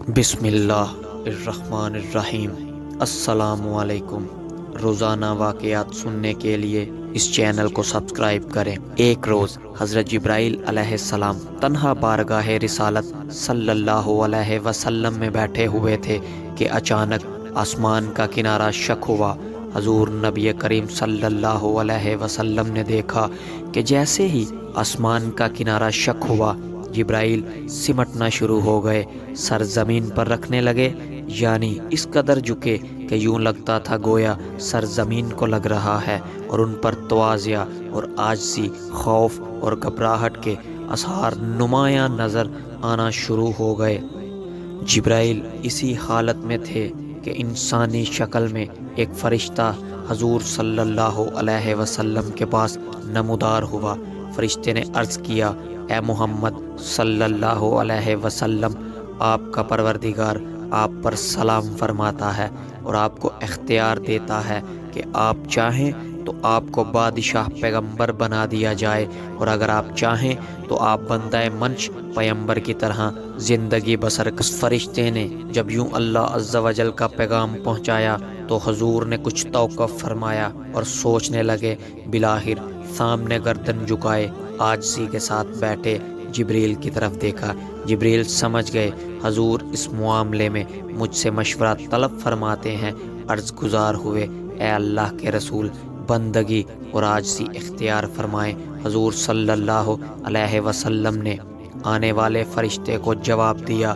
بسم اللہ الرحمن الرحیم۔ السلام علیکم۔ روزانہ واقعات سننے کے لیے اس چینل کو سبسکرائب کریں۔ ایک روز حضرت جبرائیل علیہ السلام تنہا بارگاہ رسالت صلی اللہ علیہ وسلم میں بیٹھے ہوئے تھے کہ اچانک آسمان کا کنارہ شق ہوا۔ حضور نبی کریم صلی اللہ علیہ وسلم نے دیکھا کہ جیسے ہی آسمان کا کنارہ شق ہوا، جبرائیل سمٹنا شروع ہو گئے، سر زمین پر رکھنے لگے، یعنی اس قدر جھکے کہ یوں لگتا تھا گویا سر زمین کو لگ رہا ہے، اور ان پر تواضع اور عاجزی، خوف اور گھبراہٹ کے اثار نمایاں نظر آنا شروع ہو گئے۔ جبرائیل اسی حالت میں تھے کہ انسانی شکل میں ایک فرشتہ حضور صلی اللہ علیہ وسلم کے پاس نمودار ہوا۔ فرشتے نے عرض کیا، اے محمد صلی اللہ علیہ وسلم، آپ کا پروردگار آپ پر سلام فرماتا ہے اور آپ کو اختیار دیتا ہے کہ آپ چاہیں تو آپ کو بادشاہ پیغمبر بنا دیا جائے، اور اگر آپ چاہیں تو آپ بندہ منش پیغمبر کی طرح زندگی بسر کر۔ فرشتے نے جب یوں اللہ عز و جل کا پیغام پہنچایا تو حضور نے کچھ توقف فرمایا اور سوچنے لگے۔ بلاخر سامنے گردن جھکائے عاجزی کے ساتھ بیٹھے جبریل کی طرف دیکھا۔ جبریل سمجھ گئے حضور اس معاملے میں مجھ سے مشورہ طلب فرماتے ہیں۔ عرض گزار ہوئے، اے اللہ کے رسول، بندگی اور عاجزی اختیار فرمائیں۔ حضور صلی اللہ علیہ وسلم نے آنے والے فرشتے کو جواب دیا،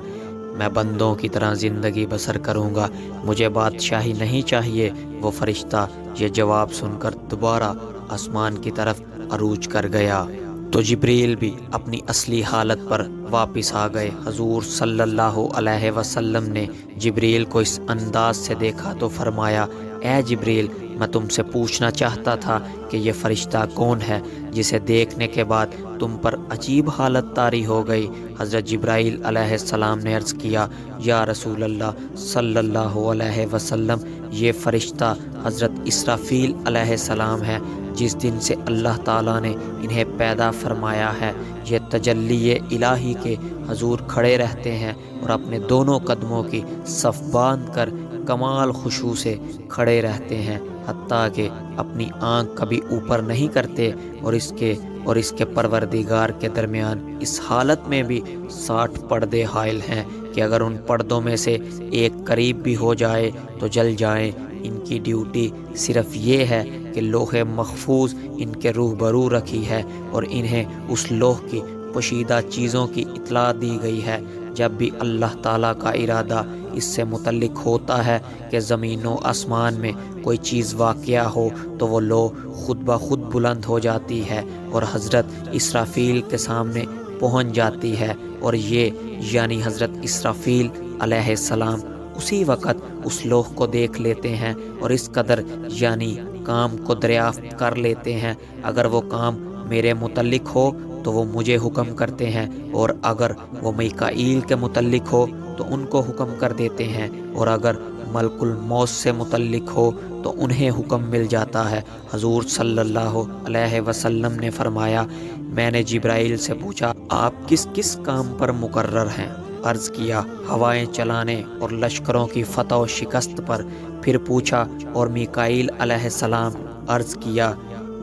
میں بندوں کی طرح زندگی بسر کروں گا، مجھے بادشاہی نہیں چاہیے۔ وہ فرشتہ یہ جواب سن کر دوبارہ آسمان کی طرف عروج کر گیا تو جبریل بھی اپنی اصلی حالت پر واپس آ گئے۔ حضور صلی اللہ علیہ وسلم نے جبریل کو اس انداز سے دیکھا تو فرمایا، اے جبریل، میں تم سے پوچھنا چاہتا تھا کہ یہ فرشتہ کون ہے جسے دیکھنے کے بعد تم پر عجیب حالت طاری ہو گئی؟ حضرت جبرائیل علیہ السلام نے عرض کیا، یا رسول اللہ صلی اللہ علیہ وسلم، یہ فرشتہ حضرت اسرافیل علیہ السلام ہے۔ جس دن سے اللہ تعالیٰ نے انہیں پیدا فرمایا ہے، یہ تجلی الہی کے حضور کھڑے رہتے ہیں اور اپنے دونوں قدموں کی صف باندھ کر کمال خشوع سے کھڑے رہتے ہیں، حتیٰ کہ اپنی آنکھ کبھی اوپر نہیں کرتے، اور اس کے پروردگار کے درمیان اس حالت میں بھی 60 پردے حائل ہیں کہ اگر ان پردوں میں سے ایک قریب بھی ہو جائے تو جل جائیں۔ ان کی ڈیوٹی صرف یہ ہے کہ لوح محفوظ ان کے روبرو رکھی ہے اور انہیں اس لوح کی پوشیدہ چیزوں کی اطلاع دی گئی ہے۔ جب بھی اللہ تعالیٰ کا ارادہ اس سے متعلق ہوتا ہے کہ زمین و آسمان میں کوئی چیز واقع ہو تو وہ لوح خود بخود بلند ہو جاتی ہے اور حضرت اسرافیل کے سامنے پہنچ جاتی ہے، اور یہ یعنی حضرت اسرافیل علیہ السلام اسی وقت اس لوح کو دیکھ لیتے ہیں اور اس قدر یعنی کام کو دریافت کر لیتے ہیں۔ اگر وہ کام میرے متعلق ہو تو وہ مجھے حکم کرتے ہیں، اور اگر وہ میکائیل کے متعلق ہو تو ان کو حکم کر دیتے ہیں، اور اگر ملک الموت سے متعلق ہو تو انہیں حکم مل جاتا ہے۔ حضور صلی اللہ علیہ وسلم نے فرمایا، میں نے جبرائیل سے پوچھا، آپ کس کس کام پر مقرر ہیں؟ عرض کیا، ہوائیں چلانے اور لشکروں کی فتح و شکست پر۔ پھر پوچھا، اور میکائیل علیہ السلام؟ عرض کیا،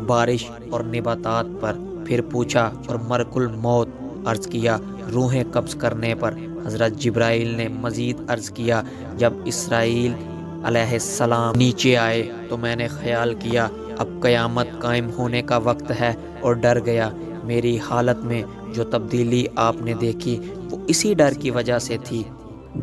بارش اور نباتات پر۔ پھر پوچھا، اور ملک الموت؟ عرض کیا، روحیں قبض کرنے پر۔ حضرت جبرائیل نے مزید عرض کیا، جب اسرائیل علیہ السلام نیچے آئے تو میں نے خیال کیا اب قیامت قائم ہونے کا وقت ہے، اور ڈر گیا۔ میری حالت میں جو تبدیلی آپ نے دیکھی وہ اسی ڈر کی وجہ سے تھی۔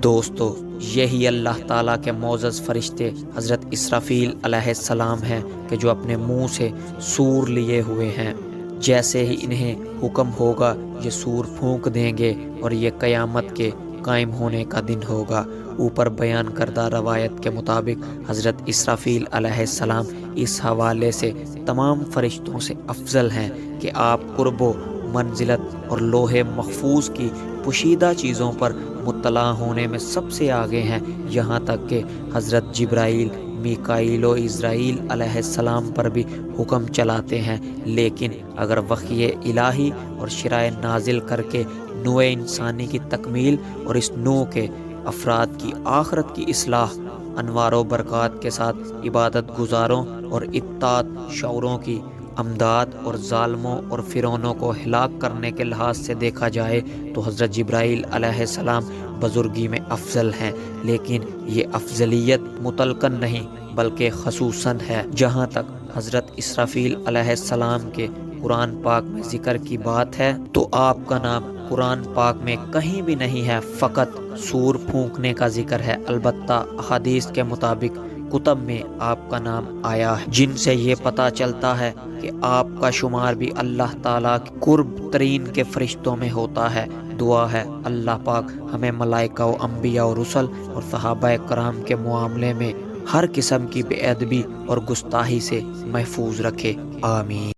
دوستو، یہی اللہ تعالیٰ کے معزز فرشتے حضرت اسرافیل علیہ السلام ہیں کہ جو اپنے منہ سے سور لیے ہوئے ہیں۔ جیسے ہی انہیں حکم ہوگا یہ سور پھونک دیں گے اور یہ قیامت کے قائم ہونے کا دن ہوگا۔ اوپر بیان کردہ روایت کے مطابق حضرت اسرافیل علیہ السلام اس حوالے سے تمام فرشتوں سے افضل ہیں کہ آپ قرب و منزلت اور لوح محفوظ کی پوشیدہ چیزوں پر مطلع ہونے میں سب سے آگے ہیں، یہاں تک کہ حضرت جبرائیل، میکائیل و اسرائیل علیہ السلام پر بھی حکم چلاتے ہیں۔ لیکن اگر وحی الہی اور شرائع نازل کر کے نوع انسانی کی تکمیل اور اس نوع کے افراد کی آخرت کی اصلاح، انوار و برکات کے ساتھ عبادت گزاروں اور اطاعت شعوروں کی امداد اور ظالموں اور فرعونوں کو ہلاک کرنے کے لحاظ سے دیکھا جائے تو حضرت جبرائیل علیہ السلام بزرگی میں افضل ہیں، لیکن یہ افضلیت مطلقاً نہیں بلکہ خصوصاً ہے۔ جہاں تک حضرت اسرافیل علیہ السلام کے قرآن پاک میں ذکر کی بات ہے تو آپ کا نام قرآن پاک میں کہیں بھی نہیں ہے، فقط سور پھونکنے کا ذکر ہے۔ البتہ احادیث کے مطابق کتب میں آپ کا نام آیا ہے، جن سے یہ پتہ چلتا ہے کہ آپ کا شمار بھی اللہ تعالیٰ کے قرب ترین کے فرشتوں میں ہوتا ہے۔ دعا ہے اللہ پاک ہمیں ملائکہ و انبیاء و رسل اور صحابہ کرام کے معاملے میں ہر قسم کی بے ادبی اور گستاخی سے محفوظ رکھے، آمین۔